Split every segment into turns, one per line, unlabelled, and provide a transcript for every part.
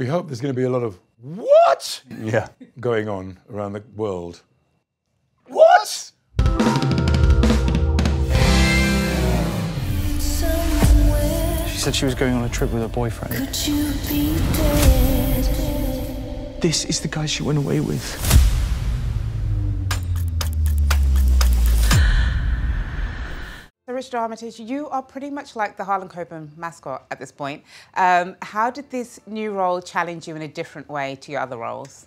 We hope there's going to be a lot of what?
Yeah.
Going on around the world.
What?
She said she was going on a trip with her boyfriend.
Could you be dead?
This is the guy she went away with.
So Richard Armitage, you are pretty much like the Harlan Coben mascot at this point. How did this new role challenge you in a different way to your other roles?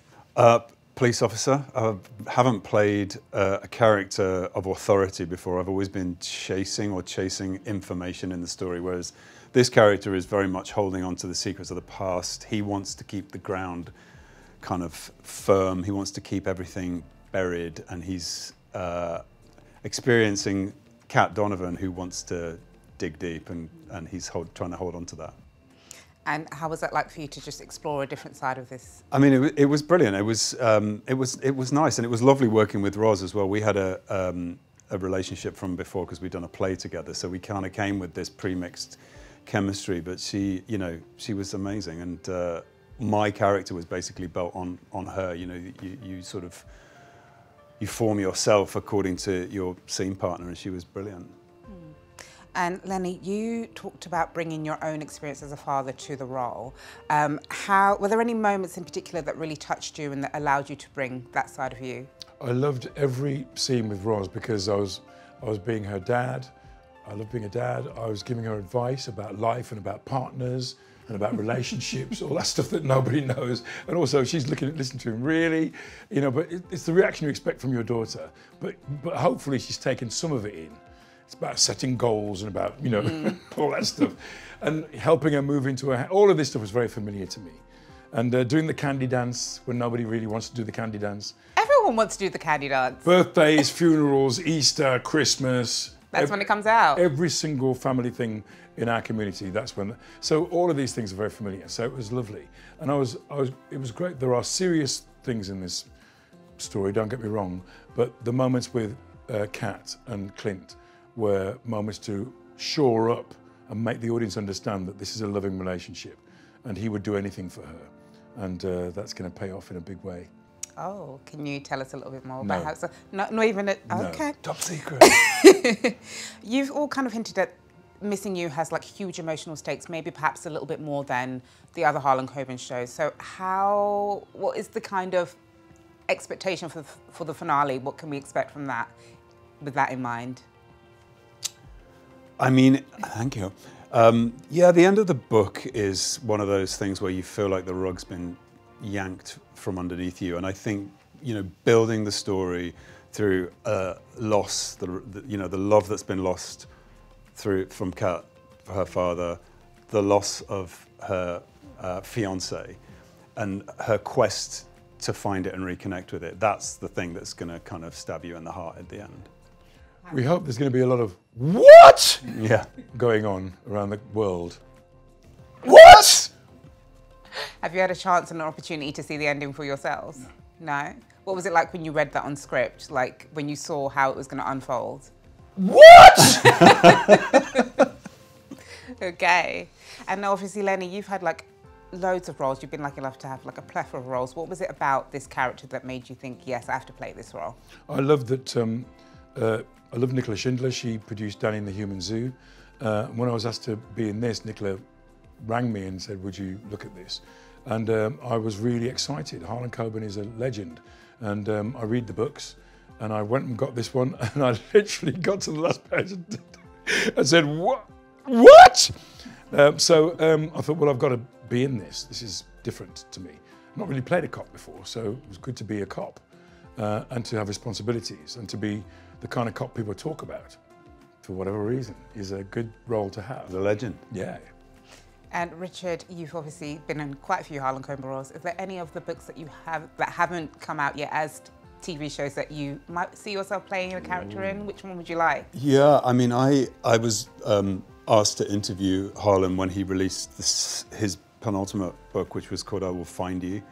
Police officer. I haven't played a character of authority before. I've always been chasing information in the story, whereas this character is very much holding on to the secrets of the past. He wants to keep the ground kind of firm. He wants to keep everything buried, and he's experiencing Cat Donovan, who wants to dig deep, and he's trying to hold on to that.
And how was that like for you to just explore a different side of this?
I mean, it was brilliant. It was nice, and it was lovely working with Ros as well. We had a relationship from before because we'd done a play together, so we kind of came with this pre-mixed chemistry. But she was amazing, and my character was basically built on her. You know, you form yourself according to your scene partner, and she was brilliant.
And Lenny, you talked about bringing your own experience as a father to the role. Were there any moments in particular that really touched you and that allowed you to bring that side of you?
I loved every scene with Ros because I was being her dad. I loved being a dad. I was giving her advice about life and about partners and about relationships, all that stuff that nobody knows. And also she's listening to him, really, you know, but it's the reaction you expect from your daughter. But hopefully she's taken some of it in. It's about setting goals and about, you know, all that stuff. And helping her move into all of this stuff was very familiar to me. And doing the candy dance when nobody really wants to do the candy dance.
Everyone wants to do the candy dance.
Birthdays, funerals, Easter, Christmas.
That's when it comes out.
Every single family thing in our community, that's when. So all of these things are very familiar. So it was lovely. And it was great. There are serious things in this story, don't get me wrong, but the moments with Kat and Clint were moments to shore up and make the audience understand that this is a loving relationship and he would do anything for her. And that's going to pay off in a big way.
Oh, can you tell us a little bit more about how? Not even okay.
No, top secret.
You've all kind of hinted at Missing You has like huge emotional stakes, maybe perhaps a little bit more than the other Harlan Coben shows. So what is the kind of expectation for the finale? What can we expect from that, with that in mind?
I mean, thank you. Yeah, the end of the book is one of those things where you feel like the rug's been yanked from underneath you, and I think, you know, building the story through loss, you know, the love that's been lost from Kat for her father, the loss of her fiance, and her quest to find it and reconnect with it. That's the thing that's going to kind of stab you in the heart at the end.
We hope there's going to be a lot of what?
Yeah.
Going on around the world.
What?
Have you had a chance and an opportunity to see the ending for yourselves? No? What was it like when you read that on script? Like when you saw how it was going to unfold?
What?
Okay. And obviously, Lenny, you've had like loads of roles. You've been lucky enough to have like a plethora of roles. What was it about this character that made you think, yes, I have to play this role?
I love that. I love Nicola Schindler. She produced Danny and the Human Zoo. When I was asked to be in this, Nicola rang me and said, would you look at this? And I was really excited. Harlan Coben is a legend. And I read the books, and I went and got this one, and I literally got to the last page and said, what? What? So I thought, well, I've got to be in this. This is different to me. I've not really played a cop before, so it was good to be a cop and to have responsibilities and to be the kind of cop people talk about, for whatever reason, is a good role to have.
The legend.
Yeah.
And Richard, you've obviously been in quite a few Harlan Coben roles. Is there any of the books that you have that haven't come out yet as TV shows that you might see yourself playing a character in? Which one would you like?
Yeah, I mean, I was asked to interview Harlan when he released his penultimate book, which was called I Will Find You.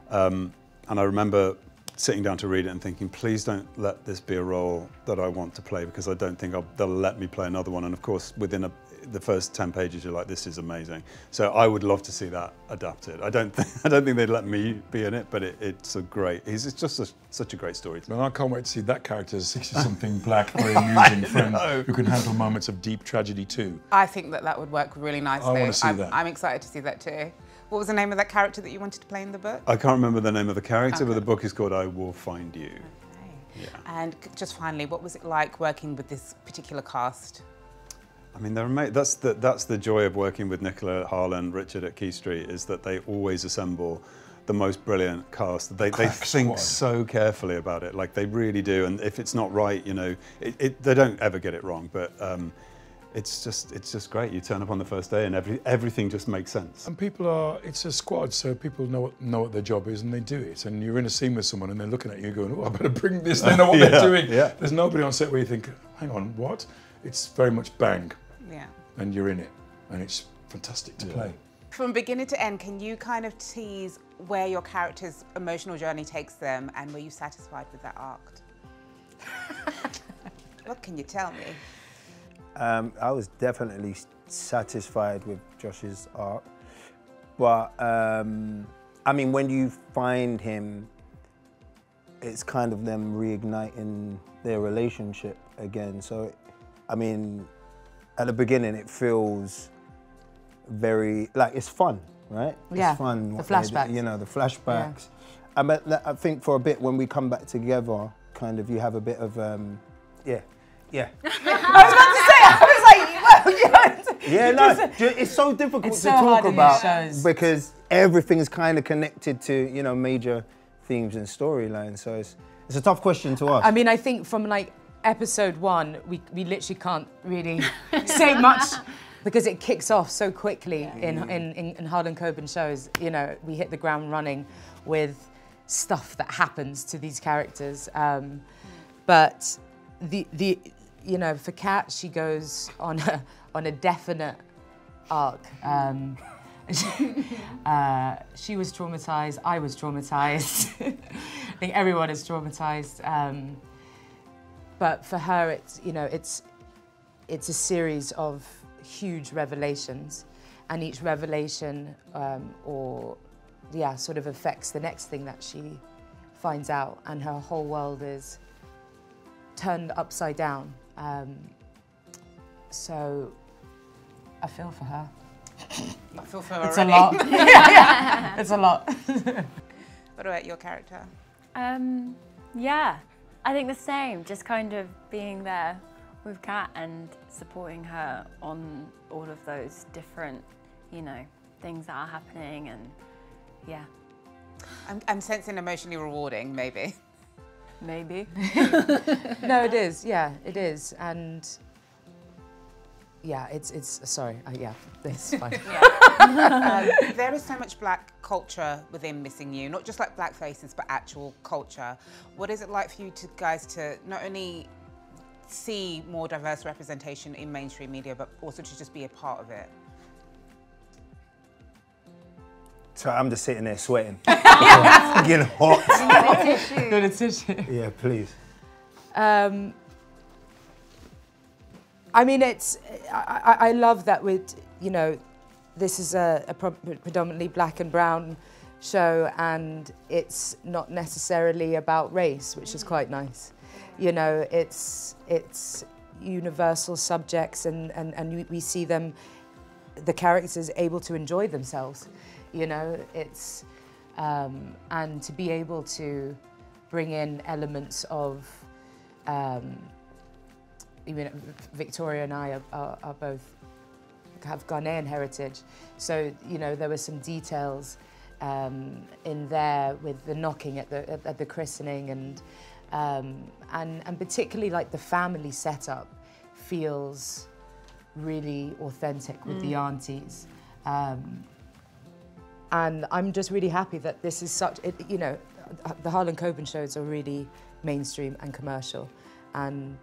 And I remember sitting down to read it and thinking, please don't let this be a role that I want to play, because I don't think they'll let me play another one. And of course, within the first 10 pages, you're like, this is amazing. So I would love to see that adapted. I don't think they'd let me be in it, but it's a great. It's just such a great story.
And I can't wait to see that character as 60-something black, very amusing friend who can handle moments of deep tragedy too.
I think that would work really nicely.
I want to see that.
I'm excited to see that too. What was the name of that character that you wanted to play in the book?
I can't remember the name of the character, but the book is called I Will Find You.
Okay.
Yeah.
And just finally, what was it like working with this particular cast?
I mean, they're amazing. That's the joy of working with Nicola, Harlan, Richard at Key Street, is that they always assemble the most brilliant cast. They think so carefully about it, like they really do. And if it's not right, you know, they don't ever get it wrong. But it's just great. You turn up on the first day and everything just makes sense.
And it's a squad, so people know what their job is and they do it. And you're in a scene with someone and they're looking at you going, oh, I better bring this. They know what they're doing.
Yeah.
There's nobody on set where you think, hang on, what? It's very much bang.
Yeah.
And you're in it. And it's fantastic to play.
From beginning to end, can you kind of tease where your character's emotional journey takes them and were you satisfied with that arc? What can you tell me?
I was definitely satisfied with Josh's arc, but I mean, when you find him, it's kind of them reigniting their relationship again. So, I mean, at the beginning, it feels very, like, it's fun, right?
Yeah,
it's fun.
the flashbacks.
You know, the flashbacks. Yeah. I think for a bit, when we come back together, kind of, you have a bit of, yeah.
I was about to say, I was like, well,
yeah, no, it's so difficult to talk about because everything's kind of connected to, you know, major themes and storylines. So it's a tough question to ask.
I mean, I think from like episode 1, we literally can't really say much because it kicks off so quickly in Harlan Coben shows. You know, we hit the ground running with stuff that happens to these characters, but you know, for Kat, she goes on a definite arc. She was traumatized. I was traumatized. I think everyone is traumatized. But for her, it's, you know, it's a series of huge revelations, and each revelation, sort of affects the next thing that she finds out, and her whole world is turned upside down. So I feel for her.
I feel for her
It's
already.
a lot. It's a lot.
What about your character?
Yeah, I think the same, just kind of being there with Kat and supporting her on all of those different, you know, things that are happening, and yeah.
I'm sensing emotionally rewarding, maybe.
Maybe.
No, it is. Yeah, it is, and yeah, it's sorry. Yeah, it's fine.
There is so much black culture within Missing You, not just like black faces, but actual culture. What is it like for you guys to not only see more diverse representation in mainstream media, but also to just be a part of it?
So I'm just sitting there sweating. Getting hot.
Got a tissue.
Yeah, please.
I mean, I love that with, you know, this is a predominantly black and brown show, and it's not necessarily about race, which is quite nice. You know, it's universal subjects, and we see them, the characters, able to enjoy themselves. You know, it's and to be able to bring in elements of, even Victoria and I are both have Ghanaian heritage, so you know there were some details in there with the knocking at the christening, and particularly like the family setup feels really authentic with the aunties. And I'm just really happy that this is you know, the Harlan Coben shows are really mainstream and commercial, and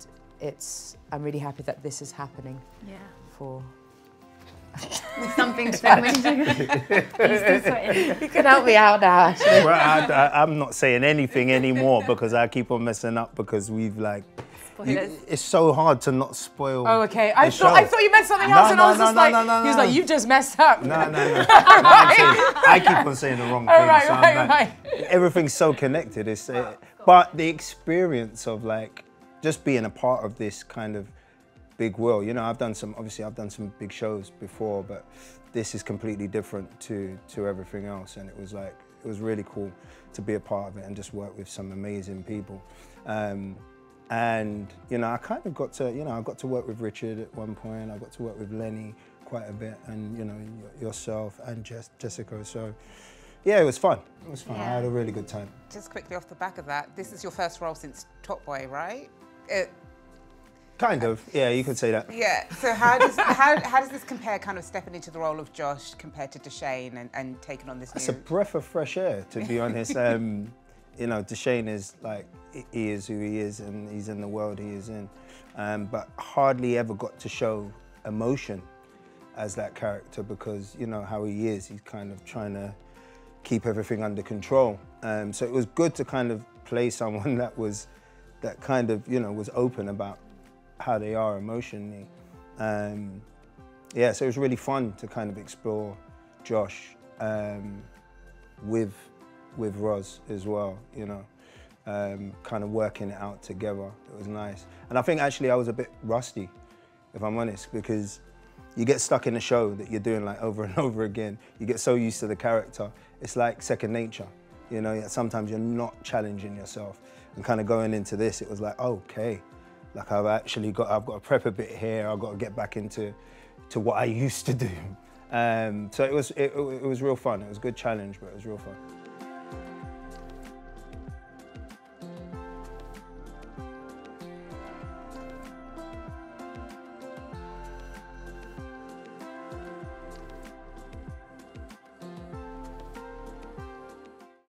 I'm really happy that this is happening.
Yeah.
For
something's filming.
You can help me out now, actually.
Well, I'm not saying anything anymore because I keep on messing up because we've like
Spoilers.
It's so hard to not spoil.
Oh, okay.
the
I thought
show.
you meant something
No,
else, and
no,
I was
no,
just
no,
like,
no, no,
he was
no.
like, you've just messed up.
No. I keep on saying the wrong thing.
right,
so I'm
right,
like, everything's so connected. It's, but the experience of like just being a part of this kind of big world. You know, I've done some big shows before, but this is completely different to everything else. And it was really cool to be a part of it and just work with some amazing people. And you know, I kind of got to, I got to work with Richard at one point. I got to work with Lenny quite a bit, and you know, yourself and Jessica. So yeah, it was fun. It was fun. I had a really good time.
Just quickly off the back of that, this is your first role since Top Boy, right?
Kind of, yeah, you could say that.
Yeah. So how does this compare, kind of stepping into the role of Josh compared to Deshane and taking on this?
It's a breath of fresh air, to be honest. You know, Deshane is like, he is who he is, and he's in the world he is in, but hardly ever got to show emotion as that character, because you know how he is. He's kind of trying to keep everything under control. So it was good to kind of play someone that kind of, you know, was open about how they are emotionally. Yeah, so it was really fun to kind of explore Josh with Ros as well, you know, kind of working it out together. It was nice. And I think actually I was a bit rusty, if I'm honest, because you get stuck in a show that you're doing like over and over again. You get so used to the character. It's like second nature, you know. Sometimes you're not challenging yourself. And kind of going into this, it was like, okay, like I've got to prep a bit here. I've got to get back into what I used to do. So it was real fun. It was a good challenge, but it was real fun.